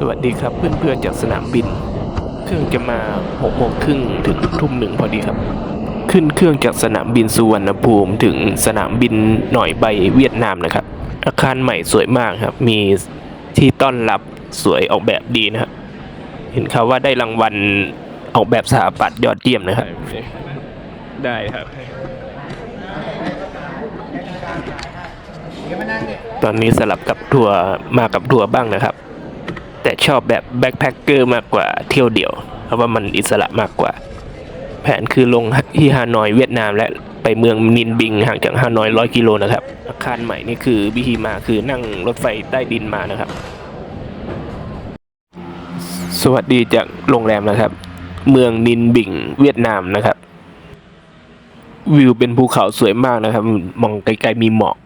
สวัสดีครับเพื่อนๆจากสนามบินเครื่องจะมา6 โมงครึ่งถึงทุ่ม 1พอดีครับขึ้นเครื่องจากสนามบินสุวรรณภูมิถึงสนามบินหน่อยใบเวียดนามนะครับอาคารใหม่สวยมากครับมีที่ต้อนรับสวยออกแบบดีนะครับเห็นเขาว่าได้รางวัลออกแบบสถาปัตย์ยอดเยี่ยมนะครับได้ครับตอนนี้สลับกับทัวร์มากับทัวร์บ้างนะครับแต่ชอบแบบแบ็คแพคเกอร์มากกว่าเที่ยวเดี่ยวเพราะว่ามันอิสระมากกว่าแผนคือลงที่ฮานอยเวียดนามและไปเมืองนินบิงห่างจากฮานอย100 กิโลนะครับอาคารใหม่นี่คือวิธีมาคือนั่งรถไฟใต้ดินมานะครับสวัสดีจากโรงแรมนะครับเมืองนินบิงเวียดนามนะครับวิวเป็นภูเขาสวยมากนะครับมองไกลๆมีหมอก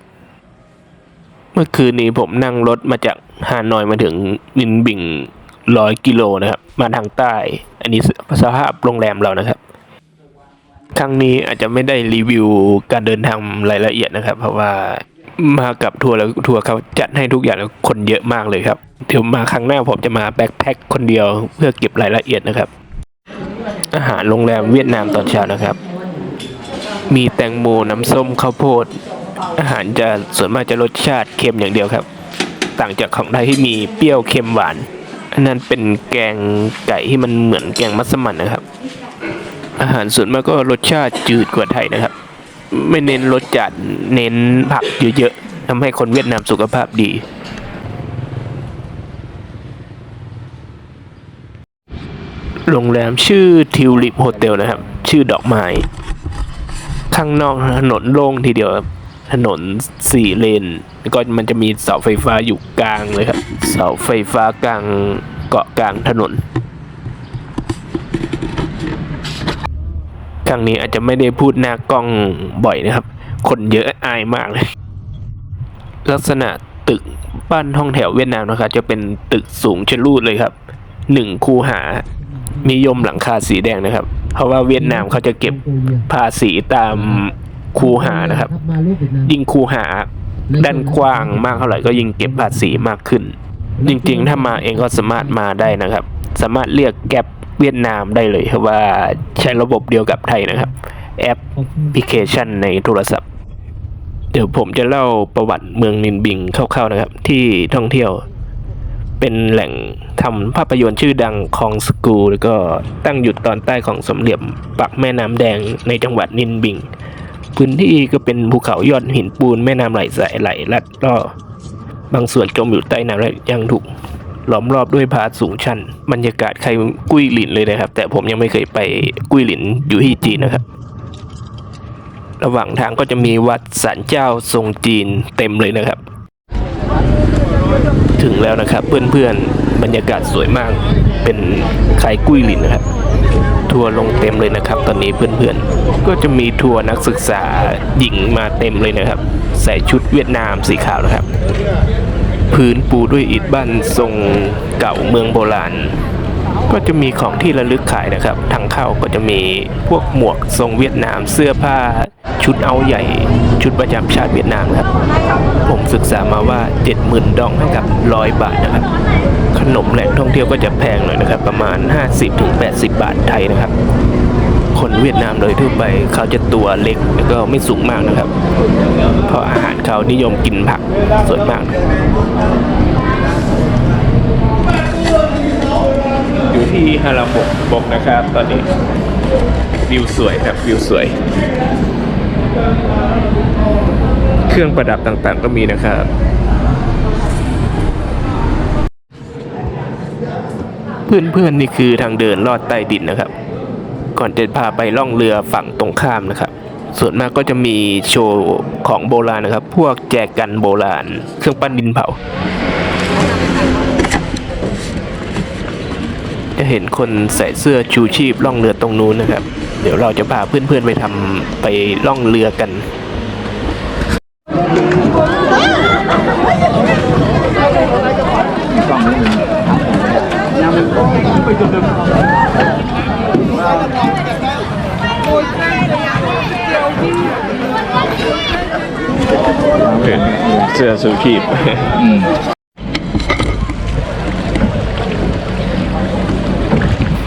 เมื่อคืนนี้ผมนั่งรถมาจากฮานอยมาถึงนินบิง100 กิโลนะครับมาทางใต้อันนี้สภาพโรงแรมเรานะครับครั้งนี้อาจจะไม่ได้รีวิวการเดินทางรายละเอียดนะครับเพราะว่ามากับทัวร์แล้วทัวร์เขาจัดให้ทุกอย่างแล้วคนเยอะมากเลยครับเดี๋ยวมาครั้งหน้าผมจะมาแบ็คแพ็คคนเดียวเพื่อเก็บรายละเอียดนะครับอาหารโรงแรมเวียดนามตอนเช้านะครับมีแตงโมน้ำส้มข้าวโพดอาหารจะส่วนมากจะรสชาติเค็มอย่างเดียวครับต่างจากของไทยที่มีเปรี้ยวเค็มหวานอันนั้นเป็นแกงไก่ที่มันเหมือนแกงมัสมั่นนะครับอาหารส่วนมากก็รสชาติจืดกว่าไทยนะครับไม่เน้นรสจัดเน้นผักเยอะๆทำให้คนเวียดนามสุขภาพดีโรงแรมชื่อทิวลิปโฮเทลนะครับชื่อดอกไม้ข้างนอกถนนโล่งทีเดียวถนน4 เลนแล้วก็มันจะมีเสาไฟฟ้าอยู่กลางเลยครับเสาไฟฟ้ากลางเกาะกลางถนนครั้งนี้อาจจะไม่ได้พูดหน้ากล้องบ่อยนะครับคนเยอะอายมากเลยลักษณะตึกบ้านห้องแถวเวียดนามนะครับจะเป็นตึกสูงชะลูดเลยครับ1 คูหานิยมหลังคาสีแดงนะครับเพราะว่าเวียดนามเขาจะเก็บภาษีตามคูหานะครับยิ่งคูหาด้านกว้างมากเท่าไหร่ก็ยิ่งเก็บภาษีมากขึ้นจริงๆถ้ามาเองก็สามารถมาได้นะครับสามารถเรียกแกร็บเวียดนามได้เลยเพราะว่าใช้ระบบเดียวกับไทยนะครับแอปพลิเคชันในโทรศัพท์เดี๋ยวผมจะเล่าประวัติเมืองนินบิงคร่าวๆนะครับที่ท่องเที่ยวเป็นแหล่งทำภาพยนตร์ชื่อดังคองสกูแล้วก็ตั้งอยู่ตอนใต้ของสามเหลี่ยมปักแม่น้ำแดงในจังหวัดนินบิงพื้นที่ก็เป็นภูเขายอดหินปูนแม่น้ำไหลลัดก็บางส่วนจมอยู่ใต้น้ำและยังถูกล้อมรอบด้วยผาสูงชันบรรยากาศใครกุ้ยหลินเลยนะครับแต่ผมยังไม่เคยไปกุ้ยหลินอยู่ที่จีนนะครับระหว่างทางก็จะมีวัดศาลเจ้าทรงจีนเต็มเลยนะครับถึงแล้วนะครับเพื่อนๆบรรยากาศสวยมากเป็นใครกุ้ยหลินนะครับทัวร์ลงเต็มเลยนะครับตอนนี้เพื่อนๆก็จะมีทัวร์นักศึกษาหญิงมาเต็มเลยนะครับใส่ชุดเวียดนามสีขาวนะครับพื้นปูด้วยอิฐบ้านทรงเก่าเมืองโบราณก็จะมีของที่ระลึกขายนะครับทางเข้าก็จะมีพวกหมวกทรงเวียดนามเสื้อผ้าชุดเอาใหญ่ชุดประจำชาติเวียดนามครับผมศึกษามาว่า 70,000 ดองให้กับ100 บาทนะครับขนมแหล่งท่องเที่ยวก็จะแพงหน่อยนะครับประมาณ 50-80 บาทไทยนะครับคนเวียดนามโดยทั่วไปเขาจะตัวเล็กแล้วก็ไม่สูงมากนะครับเพราะอาหารเขานิยมกินผักส่วนมากอยู่ที่ฮาราบกนะครับตอนนี้วิวสวยครับวิวสวยเครื่องประดับต่างๆก็มีนะครับเพื่อนๆนี่คือทางเดินลอดใต้ดินนะครับก่อนจะพาไปล่องเรือฝั่งตรงข้ามนะครับส่วนมากก็จะมีโชว์ของโบราณนะครับพวกแจกันโบราณเครื่องปั้นดินเผาจะเห็นคนใส่เสื้อชูชีพล่องเรือตรงนู้นนะครับเดี๋ยวเราจะพาเพื่อนๆไปล่องเรือกันเสื้อชูชีพ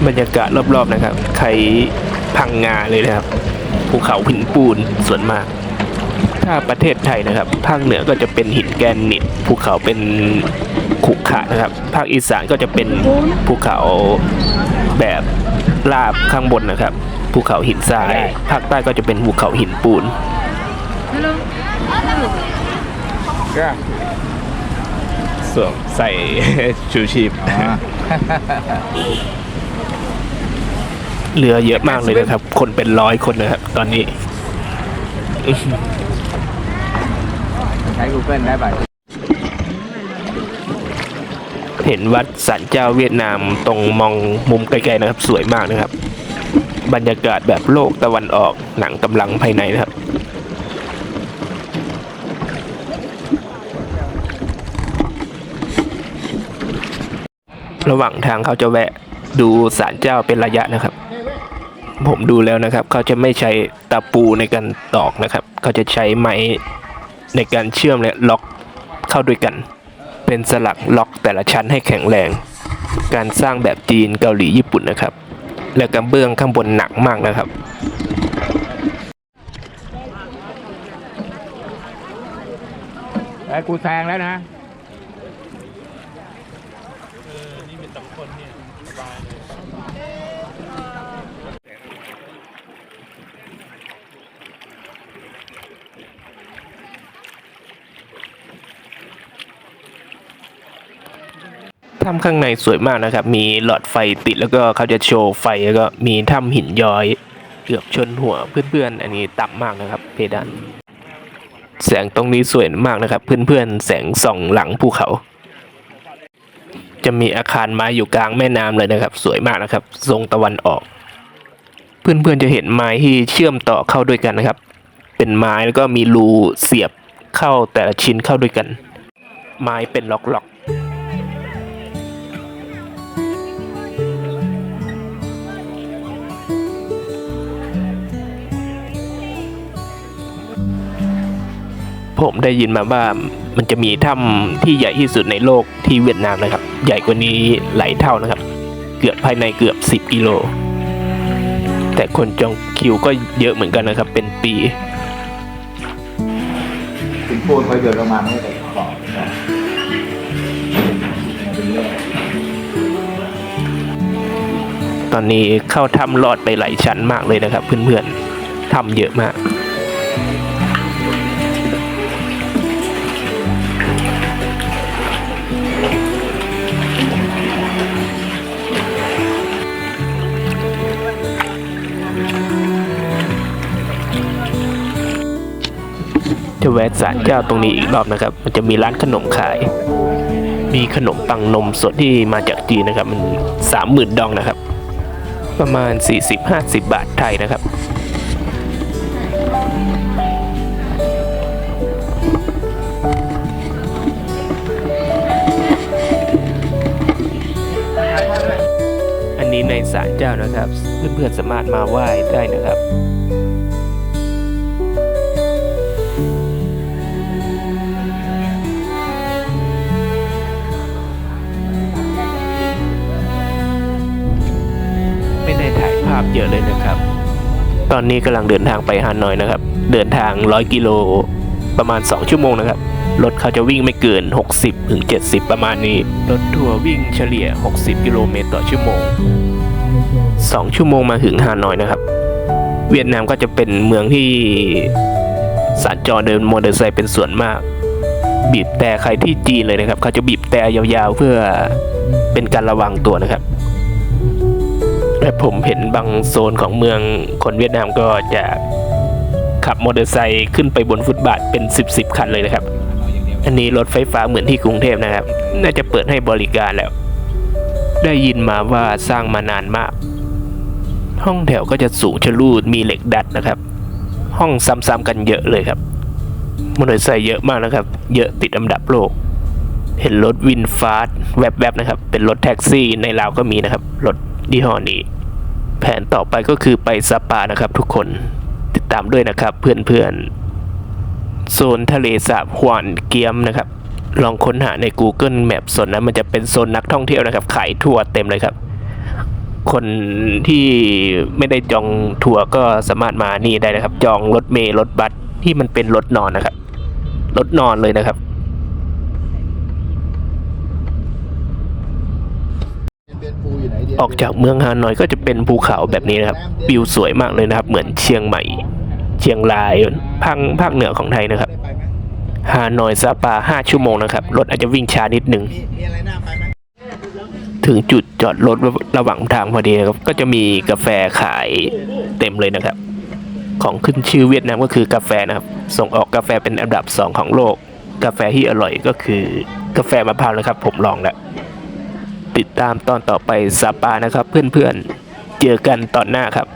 บรรยากาศรอบๆนะครับใครพังงาเลยนะครับภูเขาหินปูนส่วนมากถ้าประเทศไทยนะครับภาคเหนือก็จะเป็นหินแกรนิตภูเขาเป็นขรุขระนะครับภาคอีสานก็จะเป็นภูเขาแบบราบข้างบนนะครับภูเขาหินทรายภาคใต้ก็จะเป็นภูเขาหินปูนสวมใส่ ชูชีพเรือเยอะมากเลยนะครับคนเป็น100 คนนะครับตอนนี้ใช้ Google ได้ป่ะเห็นวัดศาลเจ้าเวียดนามตรงมองมุมไกลๆนะครับสวยมากนะครับบรรยากาศแบบโลกตะวันออกหนังกำลังภายในนะครับระหว่างทางเขาจะแวะดูศาลเจ้าเป็นระยะนะครับผมดูแล้วนะครับเขาจะไม่ใช้ตะปูในการตอกนะครับเขาจะใช้ไม้ในการเชื่อมและล็อกเข้าด้วยกันเป็นสลักล็อกแต่ละชั้นให้แข็งแรงการสร้างแบบจีนเกาหลีญี่ปุ่นนะครับและกระเบื้องข้างบนหนักมากนะครับไอ้กูแซงแล้วนะถ้ำข้างในสวยมากนะครับมีหลอดไฟติดแล้วก็เขาจะโชว์ไฟแล้วก็มีถ้ำหินย้อยเกือบชนหัวเพื่อนๆอันนี้ต่ำมากนะครับเพดานแสงตรงนี้สวยมากนะครับเพื่อนๆแสงส่องหลังภูเขาจะมีอาคารไม้อยู่กลางแม่น้ำเลยนะครับสวยมากนะครับทรงตะวันออกเพื่อนๆจะเห็นไม้ที่เชื่อมต่อเข้าด้วยกันนะครับเป็นไม้แล้วก็มีรูเสียบเข้าแต่ละชิ้นเข้าด้วยกันไม้เป็นล็อกๆผมได้ยินมาว่ามันจะมีถ้ำที่ใหญ่ที่สุดในโลกที่เวียดนามนะครับใหญ่กว่านี้หลายเท่านะครับเกือบภายในเกือบ10 กิโลแต่คนจองคิวก็เยอะเหมือนกันนะครับเป็นปีถึงปูนคอยเดินลงมาไม่ได้ขอบตอนนี้เข้าถ้ำลอดไปหลายชั้นมากเลยนะครับเพื่อนๆถ้ำเยอะมากจะแวะศาลเจ้าตรงนี้อีกรอบนะครับมันจะมีร้านขนมขายมีขนมปังนมสดที่มาจากจีนนะครับมัน30,000 ดองนะครับประมาณ40-50 บาทไทยนะครับอันนี้ในศาลเจ้านะครับเพื่อนๆสามารถมาไหว้ได้นะครับภาพเยอะเลยนะครับตอนนี้กำลังเดินทางไปฮานอยนะครับเดินทาง100 กิโลประมาณ2 ชั่วโมงนะครับรถเขาจะวิ่งไม่เกิน60-70ประมาณนี้รถทัวร์วิ่งเฉลี่ย60 กิโลเมตรต่อชั่วโมง2 ชั่วโมงมาถึงฮานอยนะครับเวียดนามก็จะเป็นเมืองที่สัญจรเดินมอเตอร์ไซค์เป็นส่วนมากบีบแต่ใครที่จีนเลยนะครับเขาจะบีบแต่ยาวๆเพื่อเป็นการระวังตัวนะครับและผมเห็นบางโซนของเมืองคนเวียดนามก็จะขับมอเตอร์ไซค์ขึ้นไปบนฟุตบาทเป็น10 คันเลยนะครับอันนี้รถไฟฟ้าเหมือนที่กรุงเทพนะครับน่าจะเปิดให้บริการแล้วได้ยินมาว่าสร้างมานานมากห้องแถวก็จะสูงชะลูดมีเหล็กดัดนะครับห้องซ้ำๆกันเยอะเลยครับมอเตอร์ไซค์เยอะมากนะครับเยอะติดอันดับโลกเห็นรถวินฟาสแวบๆนะครับเป็นรถแท็กซี่ในลาวก็มีนะครับรถยี่ห้อนี้แผนต่อไปก็คือไปสปานะครับทุกคนติดตามด้วยนะครับเพื่อนๆโซนทะเลสาบฮวานเกียมนะครับลองค้นหาใน Google Map โซนนั้นมันจะเป็นโซนนักท่องเที่ยวนะครับขายทัวร์เต็มเลยครับ คนที่ไม่ได้จองทัวร์ก็สามารถมานี่ได้นะครับ จองรถเมล์รถบัสที่มันเป็นรถนอนนะครับรถนอนเลยนะครับ ออกจากเมืองฮานอยก็จะเป็นภูเขาแบบนี้นะครับวิวสวยมากเลยนะครับ เหมือนเชียงใหม่ เชียงรายภาคเหนือของไทยนะครับฮานอยซาปา5 ชั่วโมงนะครับรถอาจจะวิ่งช้านิดนึงถึงจุดจอดรถระหว่างทางพอดีนะครับก็จะมีกาแฟขายเต็มเลยนะครับ ของขึ้นชื่อเวียดนามก็คือกาแฟนะครับส่งออกกาแฟเป็นอันดับ2ของโลกกาแฟที่อร่อยก็คือกาแฟมะพร้าวนะครับผมลองแล้วติดตามตอนต่อไปซาปานะครับเพื่อนๆเจอกันตอนหน้าครับ